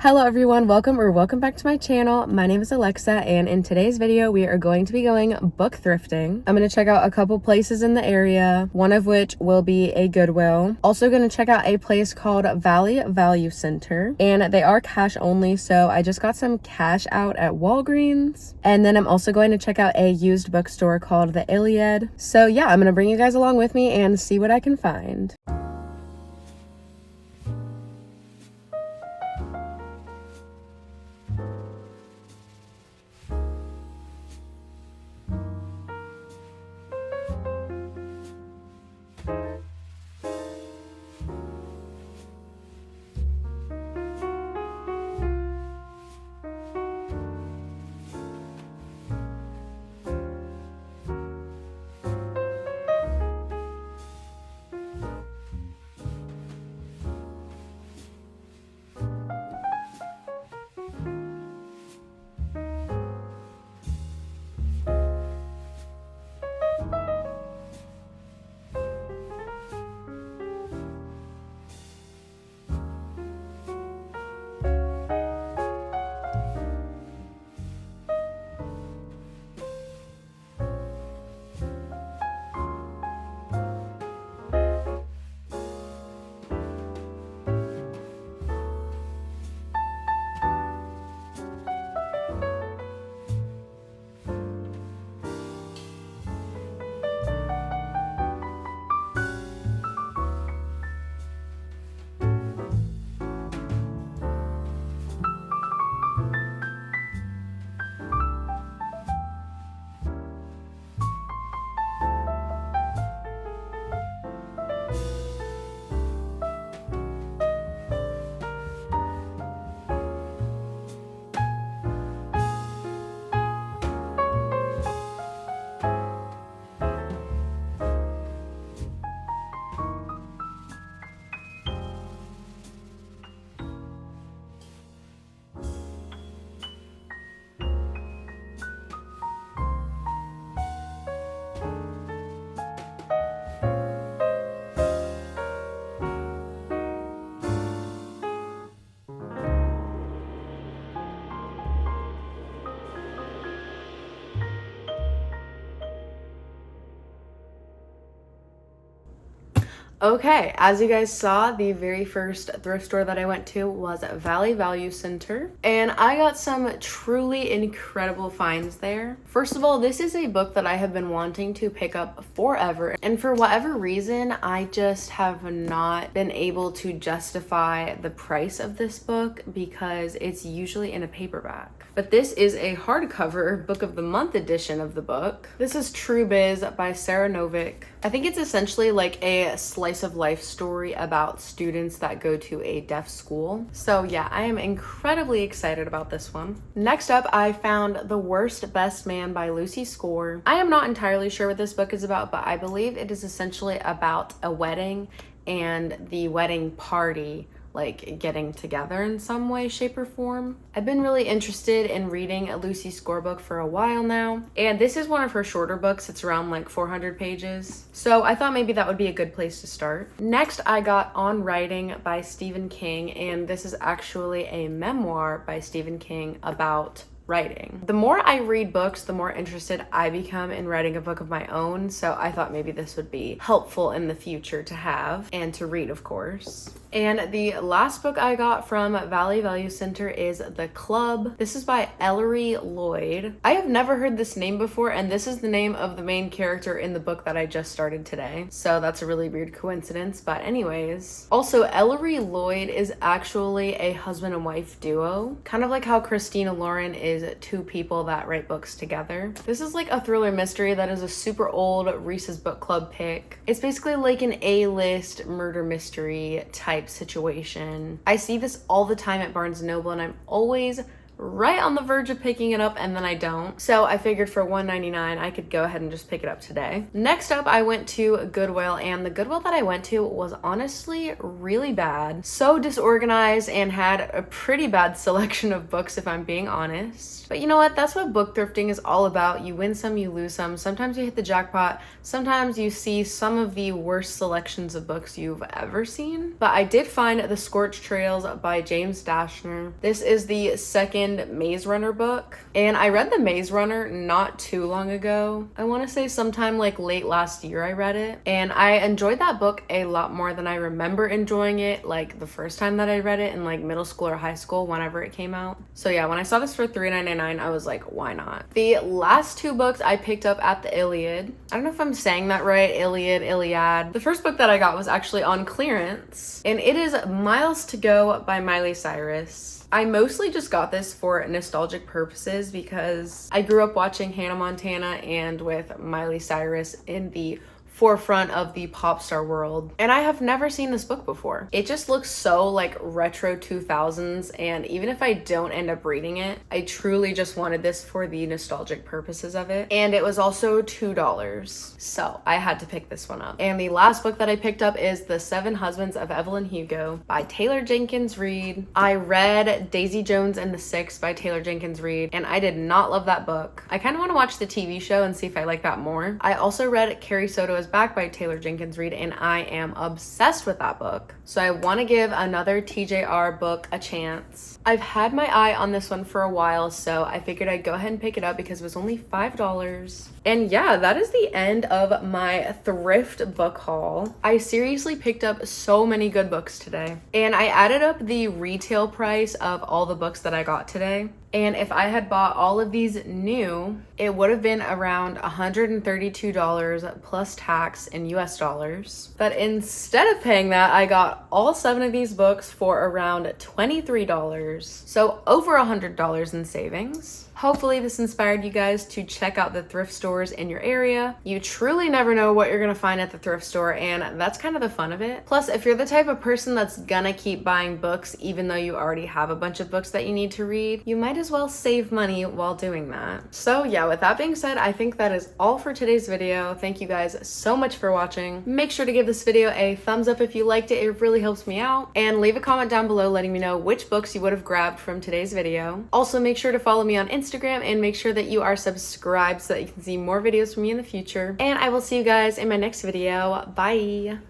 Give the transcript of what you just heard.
Hello everyone, welcome back to my channel. My name is Alexa, and in today's video we are going to be going book thrifting. I'm going to check out a couple places in the area, one of which will be a Goodwill. Also going to check out a place called Valley Value Center, and they are cash only, so I just got some cash out at Walgreens. And then I'm also going to check out a used bookstore called the Iliad. So yeah, I'm going to bring you guys along with me and see what I can find. Okay, as you guys saw, the very first thrift store that I went to was Valley Value Center, and I got some truly incredible finds there. First of all, this is a book that I have been wanting to pick up forever, and for whatever reason, I just have not been able to justify the price of this book because it's usually in a paperback. But this is a hardcover Book of the Month edition of the book. This is True Biz by Sara Novic. I think it's essentially like a slice of life story about students that go to a deaf school. So yeah, I am incredibly excited about this one. Next up, I found The Worst Best Man by Lucy Score. I am not entirely sure what this book is about, but I believe it is essentially about a wedding and the wedding party like getting together in some way, shape, or form. I've been really interested in reading a Lucy Score book for a while now, and this is one of her shorter books. It's around like 400 pages. So I thought maybe that would be a good place to start. Next, I got On Writing by Stephen King, and this is actually a memoir by Stephen King about writing. The more I read books, the more interested I become in writing a book of my own, so I thought maybe this would be helpful in the future to have and to read, of course. And the last book I got from Valley Value Center is The Club. This is by Ellery Lloyd. I have never heard this name before, and this is the name of the main character in the book that I just started today. So that's a really weird coincidence, but anyways. Also, Ellery Lloyd is actually a husband and wife duo, kind of like how Christina Lauren is two people that write books together. This is like a thriller mystery that is a super old Reese's Book Club pick. It's basically like an A-list murder mystery type situation. I see this all the time at Barnes & Noble, and I'm always right on the verge of picking it up, and then I don't. So I figured for $1.99 I could go ahead and just pick it up today. Next up, I went to Goodwill, and the Goodwill that I went to was honestly really bad. So disorganized and had a pretty bad selection of books, if I'm being honest. But you know what? That's what book thrifting is all about. You win some, you lose some. Sometimes you hit the jackpot. Sometimes you see some of the worst selections of books you've ever seen. But I did find The Scorch Trails by James Dashner. This is the second Maze Runner book, and I read the Maze Runner not too long ago. I want to say sometime like late last year I read it, and I enjoyed that book a lot more than I remember enjoying it like the first time that I read it in like middle school or high school whenever it came out. So yeah, when I saw this for $3.99, I was like, why not? The last two books I picked up at the Iliad. I don't know if I'm saying that right, Iliad, Iliad. The first book that I got was actually on clearance, and it is Miles to Go by Miley, Cyrus. I mostly just got this for nostalgic purposes because I grew up watching Hannah Montana and with Miley Cyrus in the forefront of the pop star world, and I have never seen this book before. It just looks so like retro 2000s, and even if I don't end up reading it, I truly just wanted this for the nostalgic purposes of it, and it was also $2, so I had to pick this one up. And the last book that I picked up is The Seven Husbands of Evelyn Hugo by Taylor Jenkins Reid. I read Daisy Jones and the Six by Taylor Jenkins Reid, and I did not love that book. I kind of want to watch the TV show and see if I like that more. I also read Carrie Soto's Back by Taylor Jenkins Reid, and I am obsessed with that book. So I want to give another TJR book a chance. I've had my eye on this one for a while, so I figured I'd go ahead and pick it up because it was only $5. And yeah, that is the end of my thrift book haul. I seriously picked up so many good books today, and I added up the retail price of all the books that I got today. And if I had bought all of these new, it would have been around $132 plus tax in US dollars. But instead of paying that, I got all 7 of these books for around $23. So over $100 in savings. Hopefully this inspired you guys to check out the thrift stores in your area. You truly never know what you're gonna find at the thrift store, and that's kind of the fun of it. Plus, if you're the type of person that's gonna keep buying books even though you already have a bunch of books that you need to read, you might as well save money while doing that. So yeah, with that being said, I think that is all for today's video. Thank you guys so much for watching. Make sure to give this video a thumbs up if you liked it. It really helps me out. And leave a comment down below letting me know which books you would have grabbed from today's video. Also, make sure to follow me on Instagram and make sure that you are subscribed so that you can see more videos from me in the future. And I will see you guys in my next video. Bye!